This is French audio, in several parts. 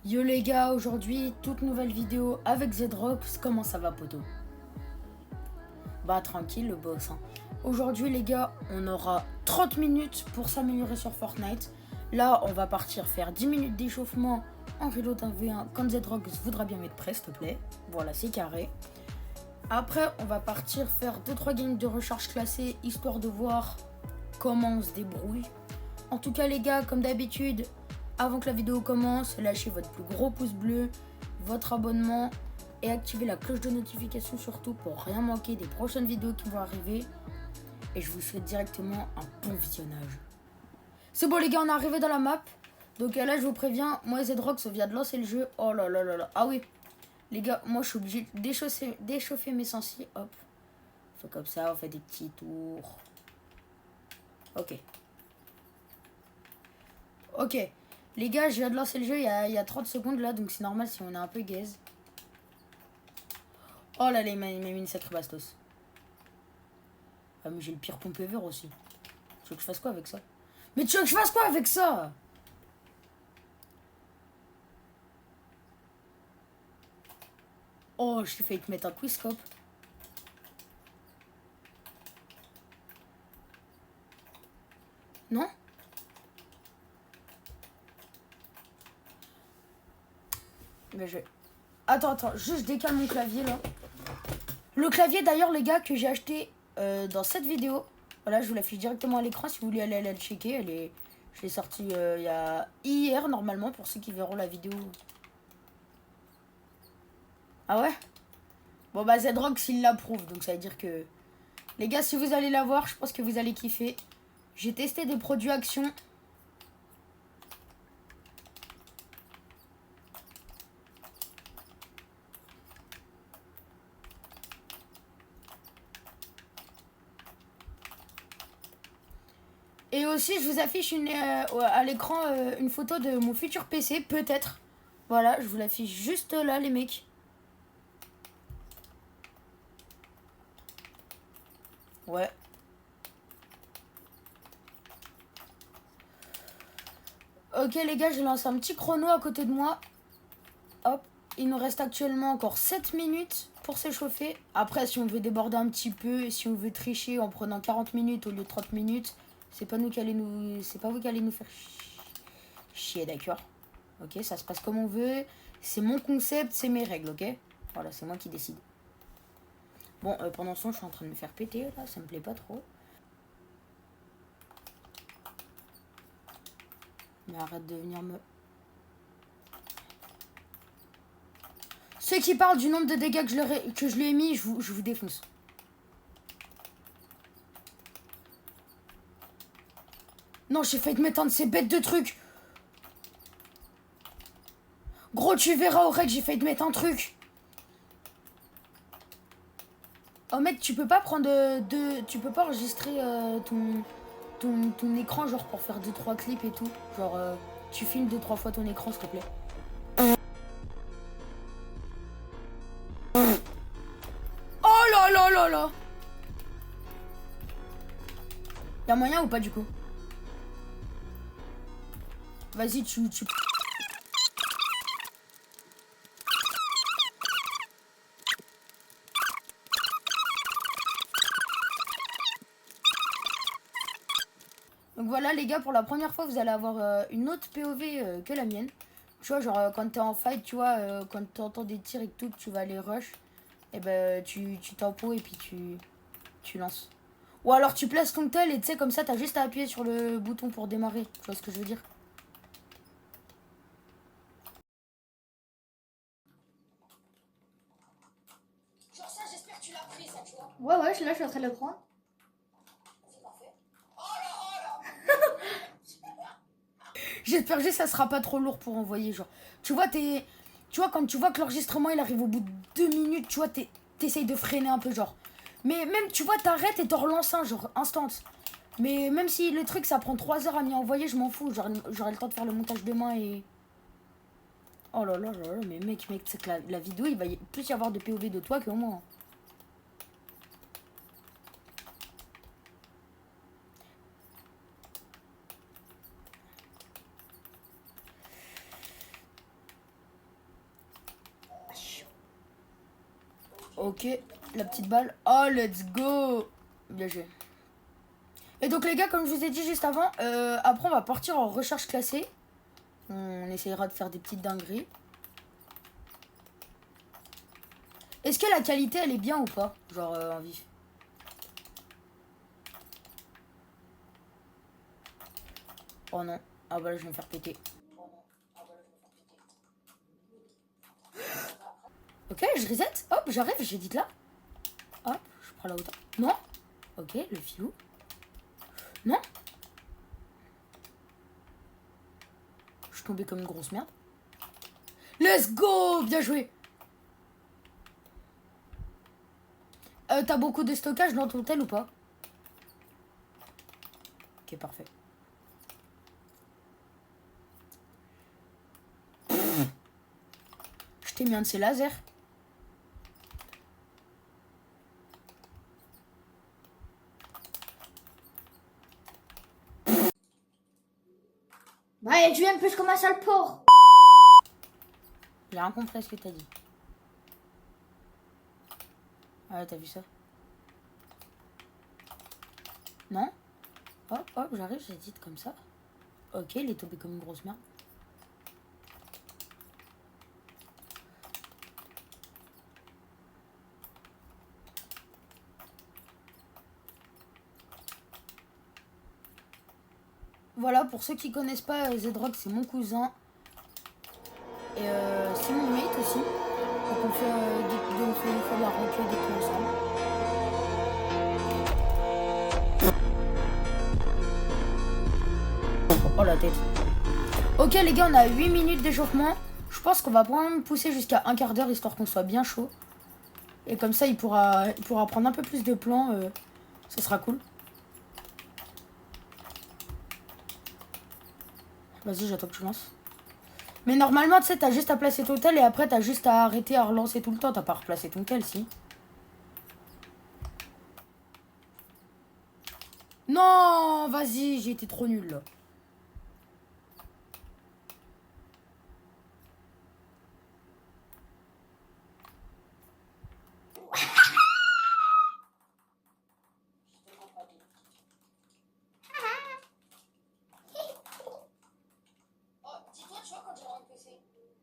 Yo les gars, aujourd'hui, toute nouvelle vidéo avec Zedrox. Comment ça va poto? Bah tranquille le boss hein. Aujourd'hui les gars, on aura 30 minutes pour s'améliorer sur Fortnite. Là, on va partir faire 10 minutes d'échauffement en reload 1v1 quand Zedrox voudra bien mettre prêt s'il te plaît. Voilà, c'est carré. Après, on va partir faire 2-3 games de recharge classée histoire de voir comment on se débrouille. En tout cas les gars, comme d'habitude, avant que la vidéo commence, lâchez votre plus gros pouce bleu, votre abonnement et activez la cloche de notification surtout pour rien manquer des prochaines vidéos qui vont arriver. Et je vous souhaite directement un bon visionnage. C'est bon les gars, on est arrivé dans la map. Donc là je vous préviens, moi et Zedrox on vient de lancer le jeu. Oh là là là là. Ah oui, les gars, moi je suis obligé d'échauffer mes sensi. Hop. On fait comme ça, on fait des petits tours. Ok. Ok. Les gars, je viens de lancer le jeu il y a 30 secondes là, donc c'est normal si on est un peu gaze. Oh là là, il m'a mis une sacrée bastos. Ah mais j'ai le pire pompe ever aussi. Tu veux que je fasse quoi avec ça? Mais tu veux que je fasse quoi avec ça? Oh, j'ai failli te mettre un quickscope. Non? Mais je... Attends, juste je décale mon clavier là. Le clavier d'ailleurs les gars que j'ai acheté dans cette vidéo. Voilà, je vous l'affiche directement à l'écran si vous voulez aller le checker. Je l'ai sorti il y a hier normalement pour ceux qui verront la vidéo. Ah ouais? Bon bah Zedrox il l'approuve, donc ça veut dire que... Les gars, si vous allez la voir, je pense que vous allez kiffer. J'ai testé des produits Action. Et aussi, je vous affiche à l'écran une photo de mon futur PC, peut-être. Voilà, je vous l'affiche juste là, les mecs. Ouais. Ok les gars, j'ai lancé un petit chrono à côté de moi. Hop, il nous reste actuellement encore 7 minutes pour s'échauffer. Après, si on veut déborder un petit peu, et si on veut tricher en prenant 40 minutes au lieu de 30 minutes, c'est pas nous qui allez nous... C'est pas vous qui allez nous faire chier, d'accord? Ok, ça se passe comme on veut. C'est mon concept, c'est mes règles, ok? Voilà, c'est moi qui décide. Bon, pendant ce temps, je suis en train de me faire péter, là, ça me plaît pas trop. Mais arrête de venir me... Ceux qui parlent du nombre de dégâts que je lui ai mis, je vous défonce. Non, j'ai failli te mettre un de ces bêtes de trucs. Gros, tu verras au règle, j'ai failli te mettre un truc. Oh mec, tu peux pas prendre tu peux pas enregistrer ton écran genre pour faire 2-3 clips et tout. Genre tu filmes 2-3 fois ton écran s'il te plaît. Oh là là là là. Y'a moyen ou pas du coup? Vas-y tu... Donc voilà les gars, pour la première fois vous allez avoir une autre POV que la mienne. Tu vois genre quand t'es en fight, tu vois, quand t'entends des tirs et tout, que tu vas aller rush, et ben tu tempo et puis tu lances. Ou alors tu places ton tel et tu sais comme ça t'as juste à appuyer sur le bouton pour démarrer. Tu vois ce que je veux dire? Genre ça j'espère que tu l'as pris ça tu vois. Ouais, là, je suis en train de le prendre. C'est parfait. Oh là oh là. J'espère que ça sera pas trop lourd pour envoyer genre. Tu vois quand tu vois que l'enregistrement il arrive au bout de 2 minutes, tu vois t'essayes de freiner un peu genre. Mais même tu vois t'arrêtes et t'en relances un genre instant. Mais même si le truc ça prend 3 heures à m'y envoyer, je m'en fous. J'aurai le temps de faire le montage demain et... Oh là là là là, mais mec, c'est que la vidéo, il va plus y avoir de POV de toi que moi. Ok, la petite balle. Oh, let's go. Bien joué. Et donc les gars, comme je vous ai dit juste avant, après on va partir en recherche classée. On essayera de faire des petites dingueries. Est-ce que la qualité elle est bien ou pas? Genre en vif. Oh non. Ah bah là je vais me faire péter. Ok, je reset. Hop, j'arrive, j'édite là. Hop, je prends la hauteur. Non. Ok, le filou. Non. Je suis tombé comme une grosse merde. Let's go. Bien joué. T'as beaucoup de stockage dans ton tel ou pas? Ok, parfait. Je t'ai mis un de ces lasers. Ouais, tu viens plus comme un sale porc. J'ai rien compris à ce que t'as dit. Ah, t'as vu ça? Non? Hop, hop, j'arrive, j'édite comme ça. Ok, il est tombé comme une grosse merde. Voilà, pour ceux qui connaissent pas, Zedrock, c'est mon cousin. Et c'est mon mate aussi. Donc on fait, on fait de la roquette des tout ensemble. Oh la tête. Ok les gars, on a 8 minutes d'échauffement. Je pense qu'on va vraiment pousser jusqu'à un quart d'heure histoire qu'on soit bien chaud. Et comme ça, il pourra prendre un peu plus de plans. Ce sera cool. Vas-y, j'attends que tu lances. Mais normalement, tu sais, t'as juste à placer ton tel et après, t'as juste à arrêter à relancer tout le temps. T'as pas replacé ton tel, si. Non, vas-y, j'ai été trop nul là.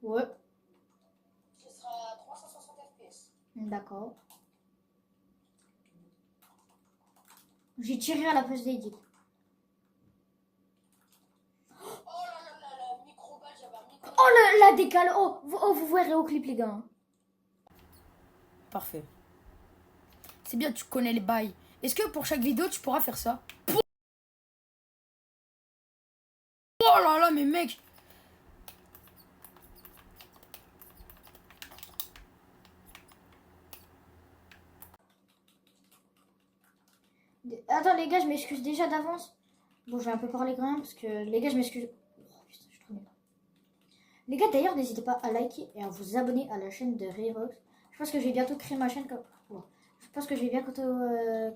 Ouais, Ce sera 360 FPS. d'accord. J'ai tiré à la place d'Edith. Oh là là là là, micro-balle, j'avais un micro. Oh, la décale. Oh, vous verrez au clip, les gars. Parfait. C'est bien, tu connais les bails. Est-ce que pour chaque vidéo, tu pourras faire ça? Oh là là, mais mec. Attends, les gars, je m'excuse déjà d'avance. Bon, je vais un peu parler quand même parce que les gars, je m'excuse. Oh, putain, je suis trop nulle. Les gars, d'ailleurs, n'hésitez pas à liker et à vous abonner à la chaîne de Rerox. Je pense que je vais bientôt créer ma chaîne. Oh. Je pense que je vais bientôt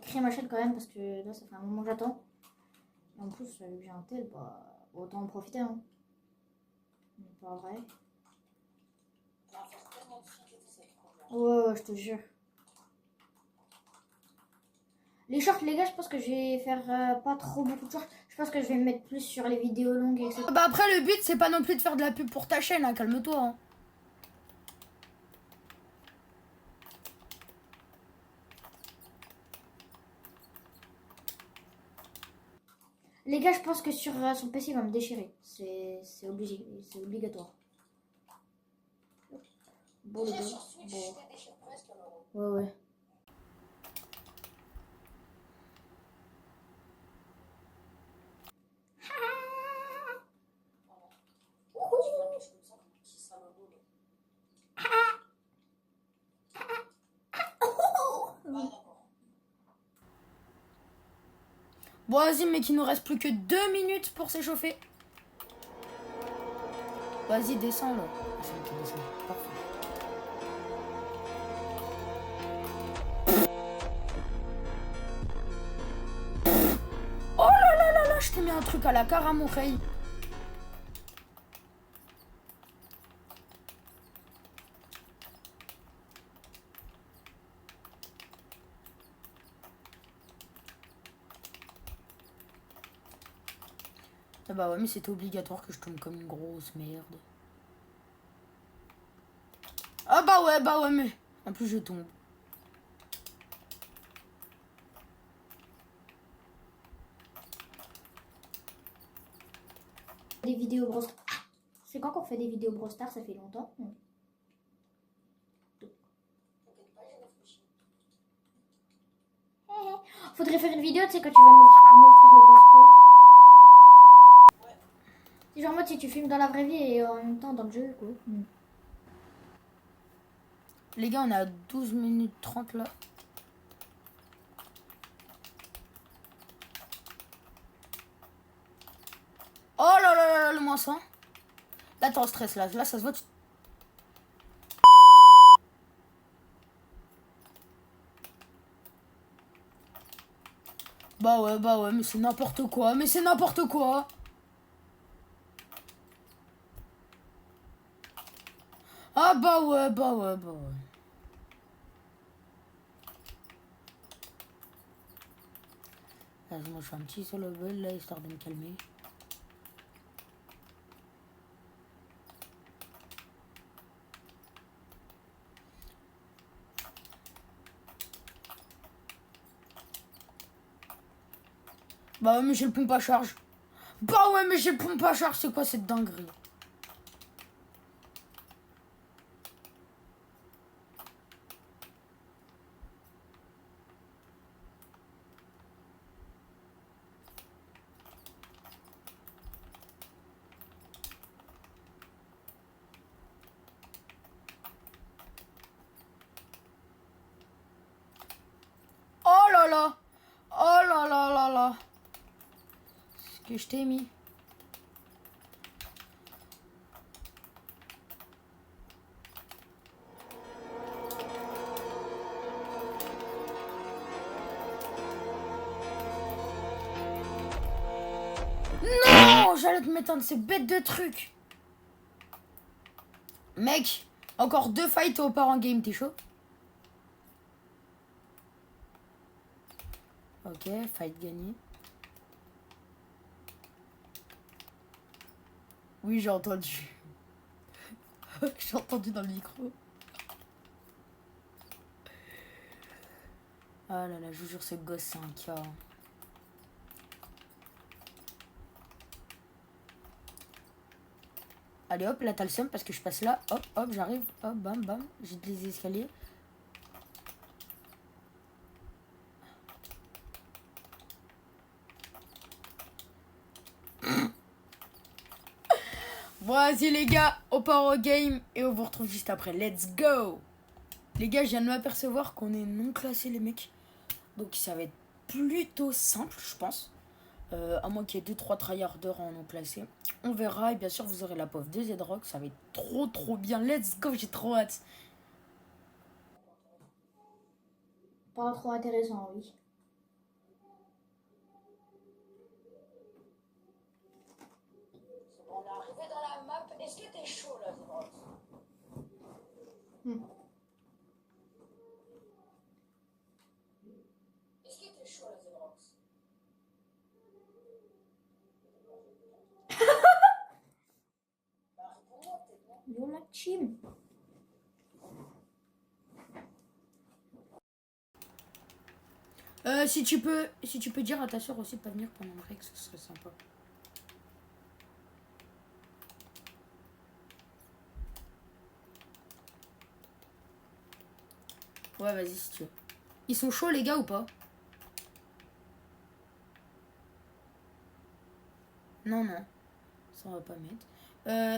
créer ma chaîne quand même parce que là, ça fait un moment que j'attends. Et en plus, vu que j'ai un tel, bah, autant en profiter. Hein. Mais pas vrai. Ouais, je te jure. Les shorts, les gars, je pense que je vais faire pas trop beaucoup de shorts. Je pense que je vais me mettre plus sur les vidéos longues, etc. Bah après, le but, c'est pas non plus de faire de la pub pour ta chaîne, hein, calme-toi. Hein. Les gars, je pense que sur son PC, il va me déchirer. C'est obligé, c'est obligatoire. Bon, les gars. Bon. Ouais, ouais. Bon, vas-y, mec, il nous reste plus que 2 minutes pour s'échauffer. Vas-y, descends là. C'est bon, tu descends. Parfait. Oh là là là là, je t'ai mis un truc à la cara, mon rey. Ah bah ouais, mais c'était obligatoire que je tombe comme une grosse merde. Ah bah ouais, mais... En plus, je tombe. Des vidéos Brawl Stars. C'est quand qu'on fait des vidéos Brawl Stars? Ça fait longtemps. Faudrait faire une vidéo, tu sais, quand tu vas m'offrir le passeport. C'est genre moi, si tu filmes dans la vraie vie et en même temps dans le jeu, quoi. Les gars, on est à 12 minutes 30 là. Oh là là là, le moins 100. Là, t'es en stress, là. Là, ça se voit. Bah ouais, mais c'est n'importe quoi. Mais c'est n'importe quoi. Ah bah ouais, bah ouais, bah ouais. Vas-y, moi je fais un petit solo ball là, histoire de me calmer. Bah ouais, mais j'ai le pompe à charge. Bah ouais, mais j'ai le pompe à charge. C'est quoi cette dinguerie? Oh là là. Oh là là là là. Ce que je t'ai mis. Non, j'allais te mettre un de ces bêtes de trucs. Mec, encore 2 fights au par en game, t'es chaud? Ok, fight gagné. Oui, j'ai entendu. J'ai entendu dans le micro. Ah là là, je vous jure, ce gosse, c'est un cas. Allez hop, là t'as le seum parce que je passe là. Hop, hop, j'arrive. Hop, bam, bam. J'ai des escaliers. Bon, vas-y les gars, on part au game et on vous retrouve juste après. Let's go! Les gars, je viens de m'apercevoir qu'on est non classé les mecs. Donc ça va être plutôt simple, je pense. À moins qu'il y ait 2-3 tryharders en non classé. On verra et bien sûr vous aurez la pauvre de Zedrock. Ça va être trop bien. Let's go, j'ai trop hâte. Pas trop intéressant, oui. On est arrivé dans la map. Est-ce que t'es chaud là, Zedrock? Est-ce que t'es chaud là, Zedrock? Yo la team. Si tu peux dire à ta soeur aussi de pas venir pendant le break, ce serait sympa. Ouais, vas-y si tu veux. Ils sont chauds les gars ou pas? Non, non. Ça on va pas mettre.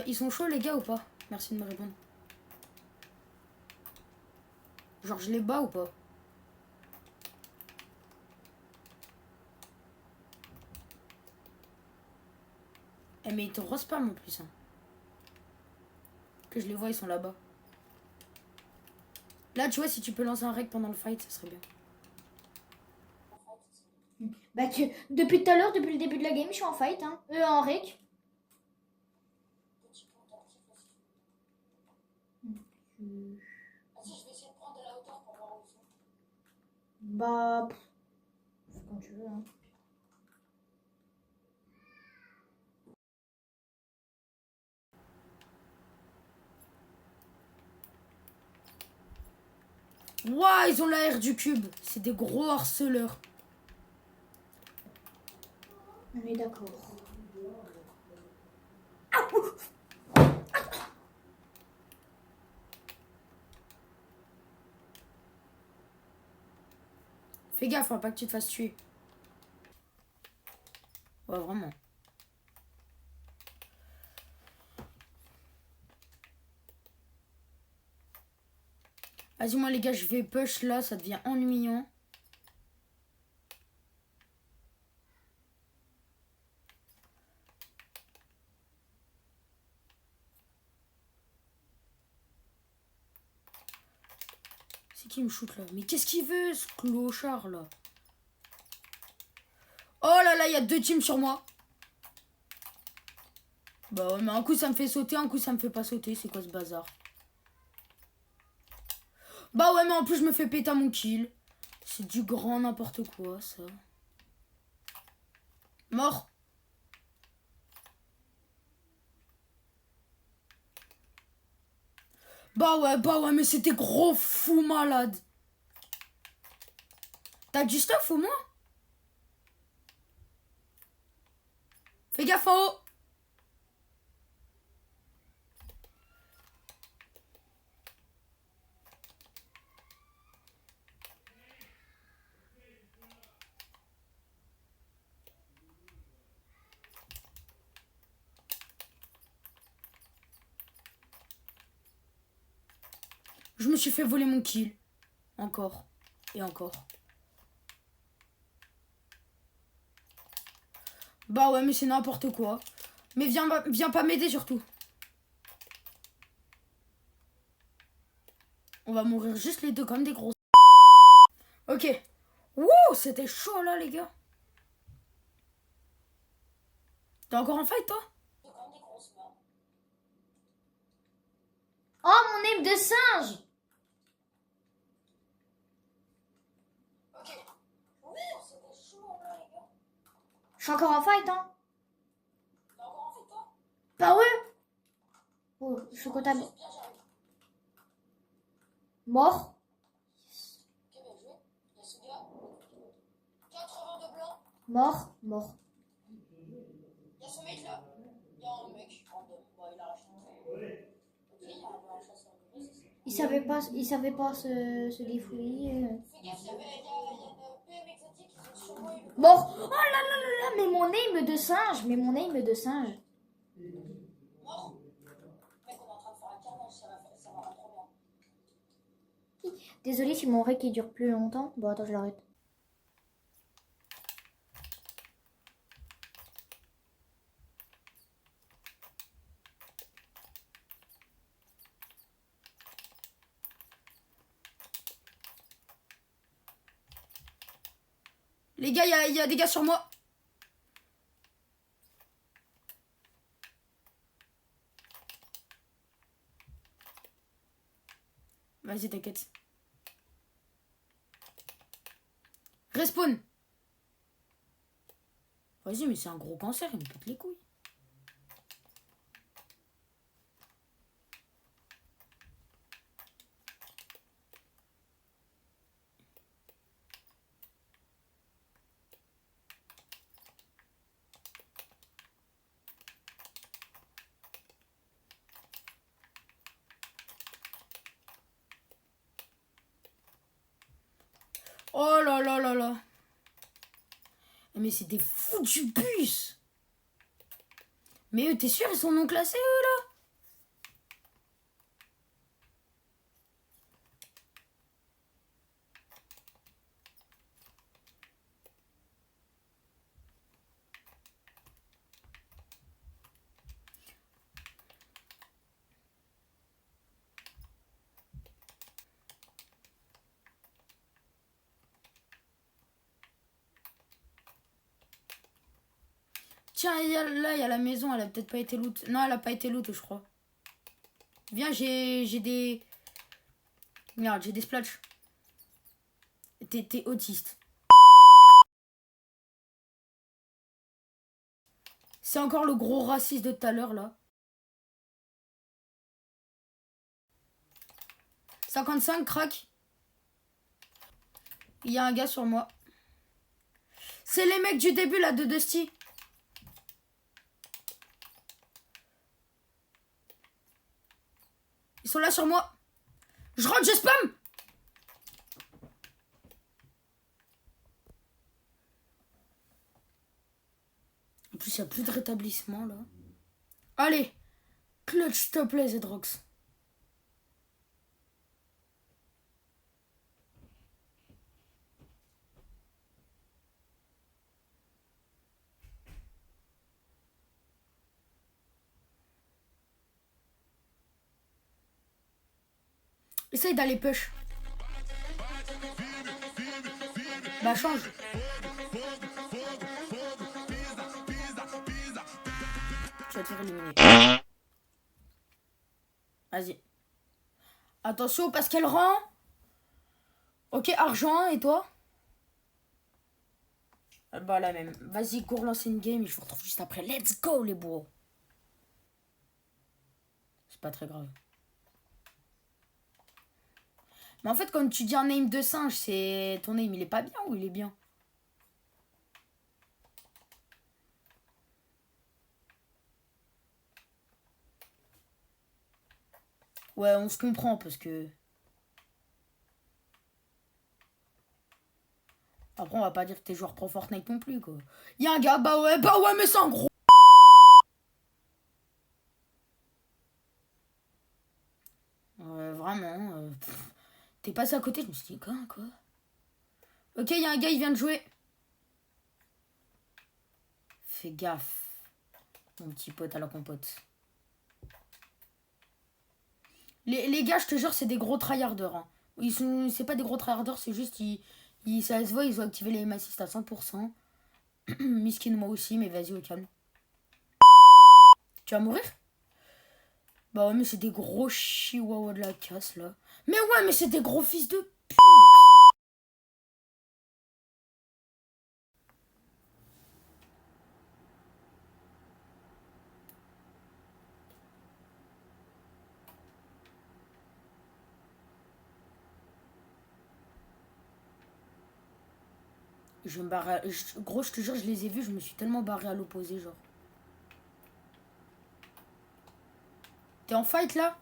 Ils sont chauds les gars ou pas? Merci de me répondre. Genre je les bats ou pas? Eh mais ils te respam en plus. Hein. Que je les vois, ils sont là-bas. Là tu vois, si tu peux lancer un rec pendant le fight, ça serait bien. Bah depuis tout à l'heure, depuis le début de la game, je suis en fight, hein. En rec. Vas-y, je vais essayer de prendre de la hauteur pour voir où ils sont. Bah, fais comme tu veux, hein. Ouah, ils ont la R du cube. C'est des gros harceleurs. On est d'accord. Fais gaffe, faut pas que tu te fasses tuer. Ouais, vraiment. Vas-y, moi, les gars, je vais push là, ça devient ennuyant. C'est qui me shoot là? Mais qu'est-ce qu'il veut, ce clochard là? Oh là là, il y a 2 teams sur moi. Bah ouais, mais un coup ça me fait sauter, un coup ça me fait pas sauter. C'est quoi ce bazar? Bah ouais, mais en plus je me fais péter à mon kill. C'est du grand n'importe quoi ça. Mort. Bah ouais, mais c'était gros fou malade. T'as du stuff au moins? Fais gaffe en haut. Je me suis fait voler mon kill. Encore. Et encore. Bah ouais, mais c'est n'importe quoi. Mais viens pas m'aider surtout. On va mourir juste les deux comme des gros. Ok. Wouh, c'était chaud là, les gars. T'es encore en fight, toi? Oh, mon aim de singe! Je suis encore en fight, hein? Bah ouais! Oh, je suis comptable. Mort. Mort. Mort. Il y a ce mec là. Il y a un mec. Il a Il savait pas se défouler. Mort. Oh là là là là, mais mon aim de singe. Mais mon aim de singe. Désolé si mon rec il dure plus longtemps. Bon, attends, je l'arrête. Les gars, il y a des gars sur moi. Vas-y, t'inquiète. Respawn. Vas-y, mais c'est un gros cancer, il me pète les couilles. Oh là là là là. Mais c'est des fous du bus. Mais eux, t'es sûr, ils sont non classés, eux, là? Tiens, là, il y a la maison, elle a peut-être pas été loot. Non, elle a pas été loot, je crois. Viens, j'ai des... Merde, j'ai des splatchs. T'es autiste. C'est encore le gros raciste de tout à l'heure, là. 55, crack. Il y a un gars sur moi. C'est les mecs du début là de Dusty. Ils sont là sur moi. Je rentre, je spam. En plus, il n'y a plus de rétablissement là. Allez. Clutch, s'il te plaît, Zedrox. Essaye d'aller push. Bah change. Tu vas te faire éliminer. Vas-y. Attention parce qu'elle rend. Ok, argent, et toi? Bah la même. Vas-y, cours lancer une game et je vous retrouve juste après. Let's go les bourreaux. C'est pas très grave. Mais en fait, quand tu dis un name de singe, c'est... Ton name, il est pas bien ou il est bien? Ouais, on se comprend parce que... Après, on va pas dire que t'es joueur pro Fortnite non plus, quoi. Il y a un gars, bah ouais, mais c'est un gros... Vraiment, t'es passé à côté, je me suis dit, quoi? Ok, il y a un gars, il vient de jouer. Fais gaffe, mon petit pote à la compote. Les gars, je te jure, c'est des gros tryharders. Hein. C'est pas des gros tryharders, c'est juste, ça se voit, ils ont activé les aim assist à 100%. Miskin, moi aussi, mais vas-y, au calme. Tu vas mourir? Bah ouais, mais c'est des gros chihuahuas de la casse, là. Mais ouais, mais c'est des gros fils de pute. Je me barre Gros, je te jure, je les ai vus, je me suis tellement barré à l'opposé, genre. T'es en fight, là?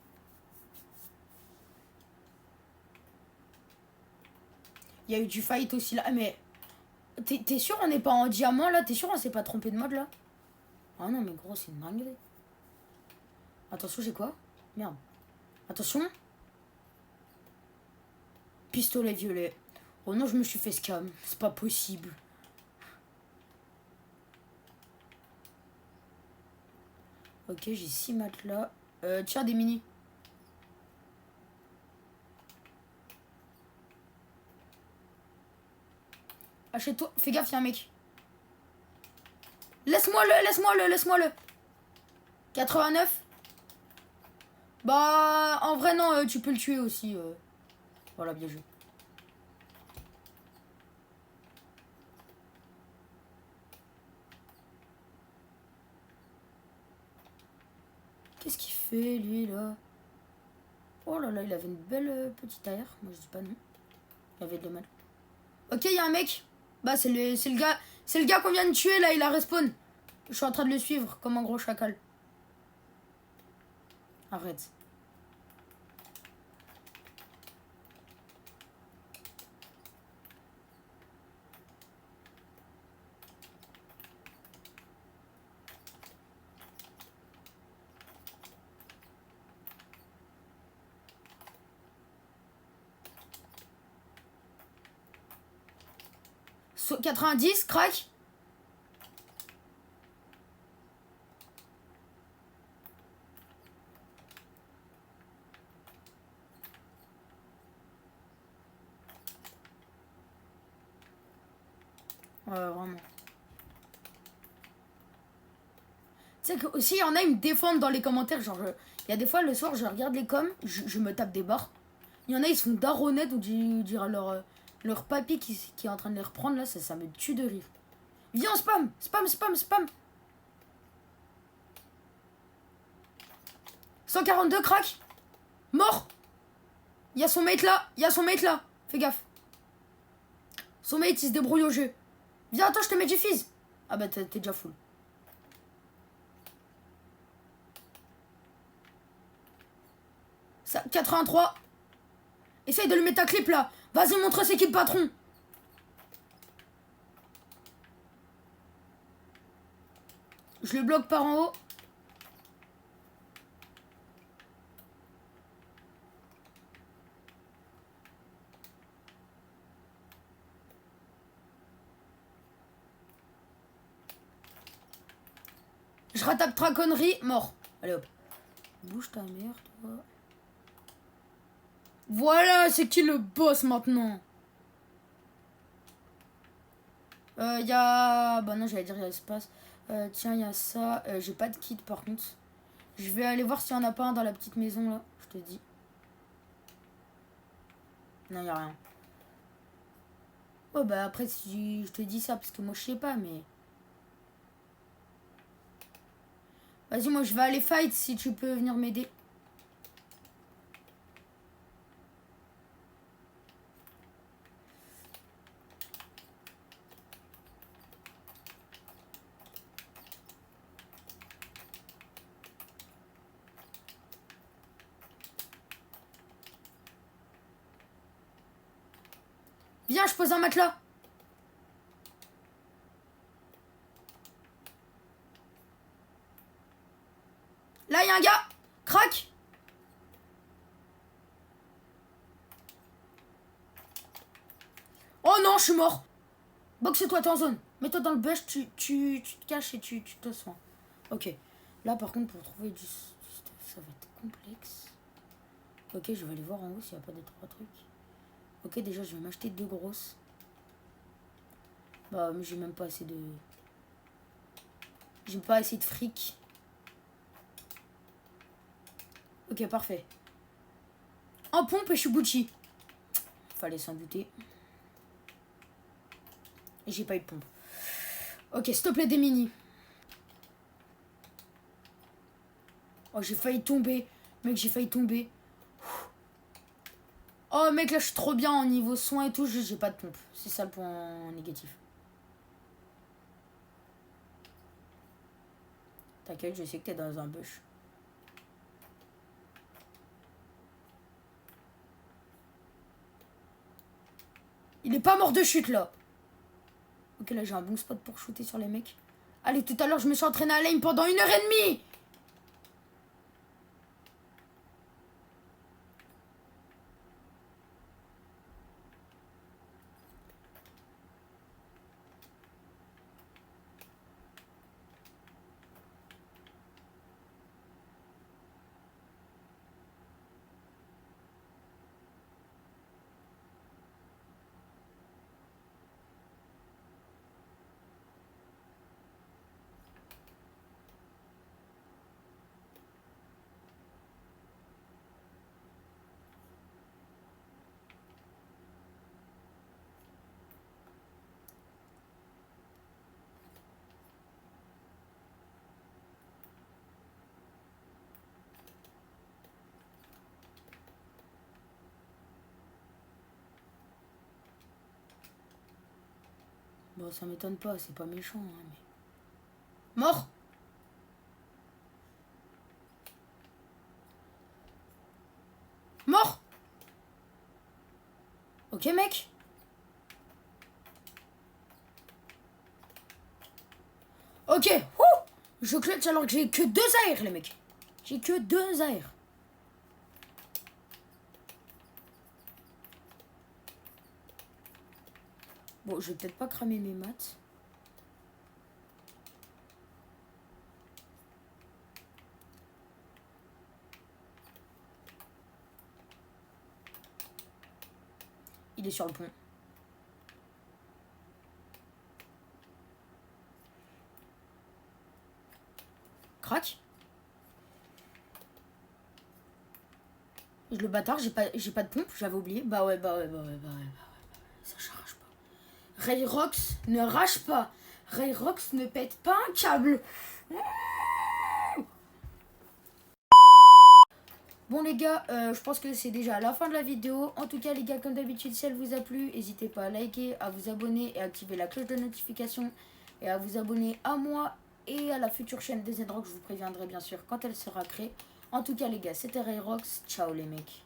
Il y a eu du fight aussi, là. Mais... T'es sûr on n'est pas en diamant, là? T'es sûr on s'est pas trompé de mode, là? Ah non, mais gros, c'est une dinguerie. Attention, j'ai quoi? Merde. Attention. Pistolet violet. Oh non, je me suis fait scam. C'est pas possible. Ok, j'ai 6 matelas. Tiens, des mini. Achète-toi. Fais gaffe, y'a un mec. Laisse-moi-le. 89. Bah, en vrai, non, tu peux le tuer aussi. Voilà, bien joué. Qu'est-ce qu'il fait, lui, là? Oh là là, il avait une belle petite air. Moi, je dis pas non. Il avait de mal. Ok, il y a un mec. Bah, c'est le gars. C'est le gars qu'on vient de tuer, là. Il a respawn. Je suis en train de le suivre comme un gros chacal. Arrête. So 90, crack. Ouais, vraiment. Tu sais que aussi, il y en a, ils me défendent dans les commentaires. Genre, il y a des fois, le soir, je regarde les coms, je me tape des barres. Il y en a, ils se font daronnettes ou dire leur papy qui est en train de les reprendre, là, ça me tue de rire. Viens, spam. 142, crack. Mort. Il y a son mate là. Fais gaffe. Son mate, il se débrouille au jeu. Viens, attends, je te mets du fizz. Ah bah, t'es déjà full. Ça, 83. Essaye de le mettre à clip, là. Vas-y, montre c'est qui le patron. Je le bloque par en haut. Je ratape Traconnerie, mort. Allez hop. Bouge ta mère, toi. Voilà, c'est qui le boss maintenant? Y a... Bah non, j'allais dire il y a l'espace. Tiens, il y a ça. J'ai pas de kit par contre. Je vais aller voir s'il y en a pas un dans la petite maison là. Je te dis. Non, y a rien. Oh bah après, si je te dis ça, parce que moi je sais pas, mais... Vas-y, moi je vais aller fight si tu peux venir m'aider. Viens, je pose un matelas. Là, il y a un gars. Crac. Oh non, je suis mort. Boxe-toi, t'es en zone. Mets-toi dans le bush, tu te caches et tu te soins. Ok. Là, par contre, pour trouver du stuff, ça va être complexe. Ok, je vais aller voir en haut s'il n'y a pas des trois trucs. Ok, déjà, je vais m'acheter 2 grosses. Bah, mais j'ai même pas assez de... J'ai pas assez de fric. Ok, parfait. En pompe et je suis Gucci. Fallait s'en douter. Et j'ai pas eu de pompe. Ok, stop les déminis. Oh, j'ai failli tomber. Mec, j'ai failli tomber. Oh, mec, là, je suis trop bien en niveau soin et tout. J'ai pas de pompe. C'est ça le point négatif. T'inquiète, je sais que t'es dans un bush. Il est pas mort de chute, là. Ok, là, j'ai un bon spot pour shooter sur les mecs. Allez, tout à l'heure, je me suis entraîné à lane pendant 1h30. Bon, ça m'étonne pas, c'est pas méchant, hein, mais... Mort. Mort. Ok, mec. Ok. Ouh. Je clutch alors que j'ai que 2 AR, les mecs. J'ai que 2 AR. Bon, je vais peut-être pas cramer mes maths. Il est sur le pont. Crac. Le bâtard, j'ai pas de pompe, j'avais oublié. Bah ouais. Ça charge pas. Rayrox ne rage pas. Rayrox ne pète pas un câble. Bon les gars, je pense que c'est déjà la fin de la vidéo. En tout cas les gars, comme d'habitude, si elle vous a plu, n'hésitez pas à liker, à vous abonner et à activer la cloche de notification. Et à vous abonner à moi et à la future chaîne des Zedrox. Je vous préviendrai bien sûr quand elle sera créée. En tout cas les gars, c'était Rayrox. Ciao les mecs.